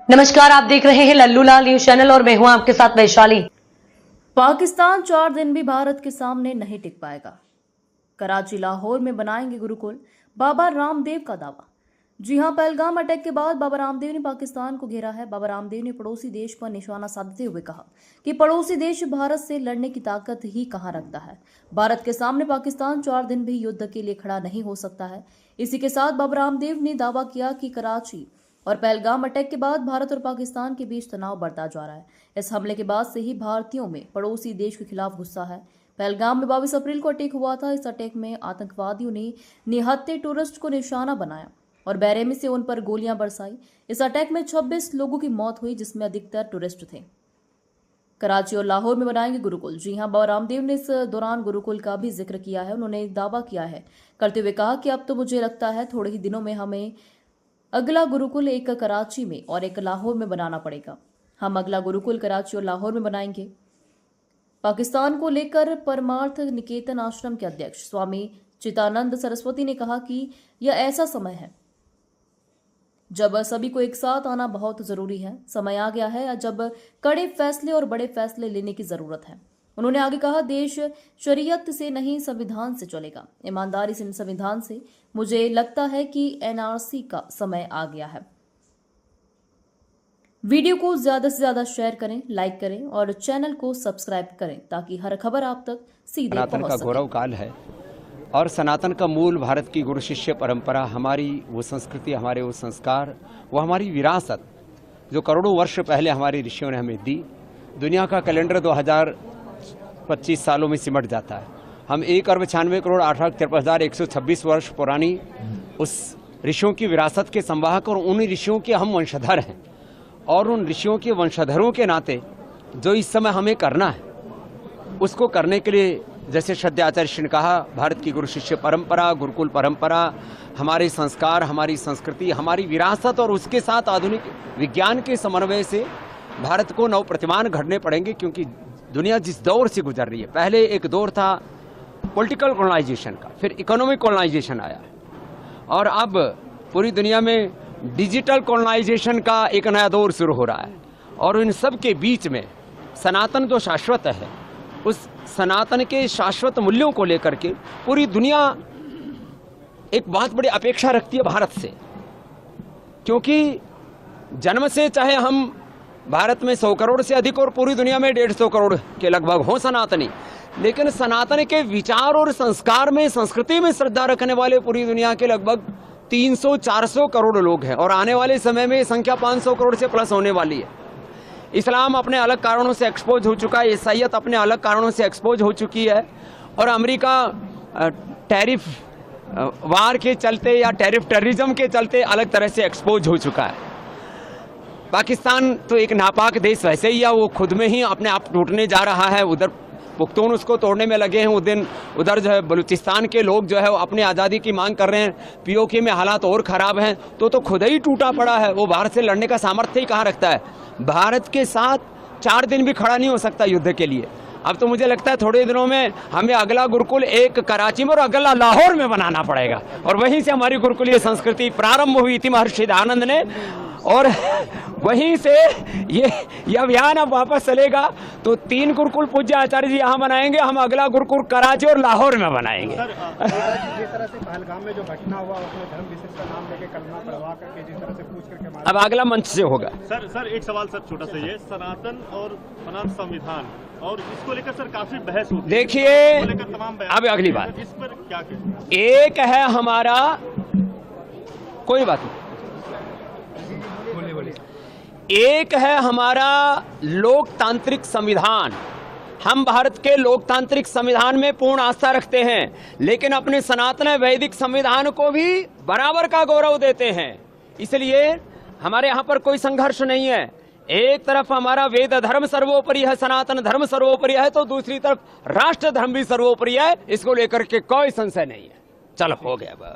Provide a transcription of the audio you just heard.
नमस्कार, आप देख रहे हैं लल्लू लाल न्यूज चैनल और मैं हूं आपके साथ वैशाली। पाकिस्तान 4 दिन भी भारत के सामने नहीं टिक पाएगा। कराची लाहौर में बनाएंगे गुरुकुल, बाबा रामदेव का दावा। जी हां, पहलगाम अटैक के बाद बाबा रामदेव ने पाकिस्तान को घेरा है। बाबा रामदेव ने पड़ोसी देश पर निशाना साधते हुए कहा कि पड़ोसी देश भारत से लड़ने की ताकत ही कहां रखता है। भारत के सामने पाकिस्तान 4 दिन भी युद्ध के लिए खड़ा नहीं हो सकता है। इसी के साथ बाबा रामदेव ने दावा किया कि कराची और पहलगाम अटैक के बाद भारत और पाकिस्तान के बीच तनाव बढ़ता जा रहा है। इस हमले के बाद से ही भारतीयों में पड़ोसी देश के खिलाफ गुस्सा है। पहलगाम में 22 अप्रैल को अटैक हुआ था। इस अटैक में आतंकवादियों ने निहत्थे टूरिस्ट को निशाना बनाया और बैरमी से उन पर गोलियां बरसाई। इस अटैक में 26 लोगों की मौत हुई, जिसमें अधिकतर टूरिस्ट थे। कराची और लाहौर में बनाएंगे गुरुकुल। जी हां, बाबा रामदेव ने इस दौरान गुरुकुल का भी जिक्र किया है। उन्होंने दावा किया है करते हुए कहा कि अब तो मुझे लगता है थोड़े ही दिनों में हमें अगला गुरुकुल एक कराची में और एक लाहौर में बनाना पड़ेगा। हम अगला गुरुकुल कराची और लाहौर में बनाएंगे। पाकिस्तान को लेकर परमार्थ निकेतन आश्रम के अध्यक्ष स्वामी चितानंद सरस्वती ने कहा कि यह ऐसा समय है जब सभी को एक साथ आना बहुत जरूरी है। समय आ गया है जब कड़े फैसले और बड़े फैसले लेने की जरूरत है। उन्होंने आगे कहा, देश शरीयत से नहीं संविधान से चलेगा, ईमानदारी से संविधान से। मुझे लगता है कि एनआरसी का समय आ गया है। वीडियो को ज्यादा से ज्यादा शेयर करें, लाइक करें और चैनल को सब्सक्राइब करें ताकि हर खबर आप तक सीधे पहुंच सके। सनातन का गौरव काल है और सनातन का मूल भारत की गुरु शिष्य परंपरा, हमारी वो संस्कृति, हमारे वो संस्कार, वो हमारी विरासत जो करोड़ों वर्ष पहले हमारे ऋषियों ने हमें दी। दुनिया का कैलेंडर 2025 सालों में सिमट जाता है। हम 1,96,08,53,126 वर्ष पुरानी उस ऋषियों की विरासत के संवाहक और उन ऋषियों के हम वंशधर हैं। और उन ऋषियों के वंशधरों के नाते जो इस समय हमें करना है, उसको करने के लिए जैसे श्रद्धेय आचार्य श्री ने कहा, भारत की गुरु शिष्य परंपरा, गुरुकुल परंपरा, हमारे संस्कार, हमारी संस्कृति, हमारी विरासत और उसके साथ आधुनिक विज्ञान के समन्वय से भारत को नव प्रतिमान घड़ने पड़ेंगे। क्योंकि दुनिया जिस दौर से गुजर रही है, पहले एक दौर था पॉलिटिकल कॉलोनाइजेशन का, फिर इकोनॉमिक कॉलोनाइजेशन आया और अब पूरी दुनिया में डिजिटल कॉलोनाइजेशन का एक नया दौर शुरू हो रहा है। और इन सब के बीच में सनातन जो शाश्वत है, उस सनातन के शाश्वत मूल्यों को लेकर के पूरी दुनिया एक बहुत बड़ी अपेक्षा रखती है भारत से। क्योंकि जन्म से चाहे हम भारत में 100 करोड़ से अधिक और पूरी दुनिया में 150 करोड़ के लगभग हो सनातनी, लेकिन सनातन के विचार और संस्कार में, संस्कृति में श्रद्धा रखने वाले पूरी दुनिया के लगभग 300-400 करोड़ लोग हैं। और आने वाले समय में ये संख्या 500 करोड़ से प्लस होने वाली है। इस्लाम अपने अलग कारणों से एक्सपोज हो चुका है, ईसाईयत अपने अलग कारणों से एक्सपोज हो चुकी है और अमेरिका टैरिफ वार के चलते या टैरिफ टेररिज्म के चलते अलग तरह से एक्सपोज हो चुका है। पाकिस्तान तो एक नापाक देश वैसे ही है, वो खुद में ही अपने आप टूटने जा रहा है। उधर पुख्तून उसको तोड़ने में लगे हैं, उधर जो है बलूचिस्तान के लोग जो है वो अपनी आज़ादी की मांग कर रहे हैं। पीओके में हालात और ख़राब हैं, तो खुद ही टूटा पड़ा है। वो भारत से लड़ने का सामर्थ्य ही कहाँ रखता है। भारत के साथ 4 दिन भी खड़ा नहीं हो सकता युद्ध के लिए। अब तो मुझे लगता है थोड़े दिनों में हमें अगला गुरुकुल एक कराची में और अगला लाहौर में बनाना पड़ेगा और वहीं से हमारी गुरुकुलीय संस्कृति प्रारंभ हुई थी महर्षि दयानंद ने, और वहीं से ये अभियान अब वापस चलेगा। तो 3 गुरुकुल पूज्य आचार्य जी यहाँ बनाएंगे, हम अगला गुरुकुल कराची और लाहौर में बनाएंगे। सर, जिस तरह से पहलगाम में जो घटना हुआ, उसमें धर्म विशेष का नाम लेके कलमा पढ़वा करके जिस तरह से पूछ करके अब अगला मंच से होगा। सर एक सवाल सर छोटा सा, ये सनातन और सनातन संविधान और इसको लेकर सर काफी बहस होती है। देखिए, अब अगली बात, इस पर क्या कहें? एक है हमारा, कोई बात नहीं, एक है हमारा लोकतांत्रिक संविधान। हम भारत के लोकतांत्रिक संविधान में पूर्ण आस्था रखते हैं, लेकिन अपने सनातन वैदिक संविधान को भी बराबर का गौरव देते हैं। इसलिए हमारे यहाँ पर कोई संघर्ष नहीं है। एक तरफ हमारा वेद धर्म सर्वोपरि है, सनातन धर्म सर्वोपरि है, तो दूसरी तरफ राष्ट्र धर्म भी सर्वोपरि है। इसको लेकर के कोई संशय नहीं है। चलो, हो गया।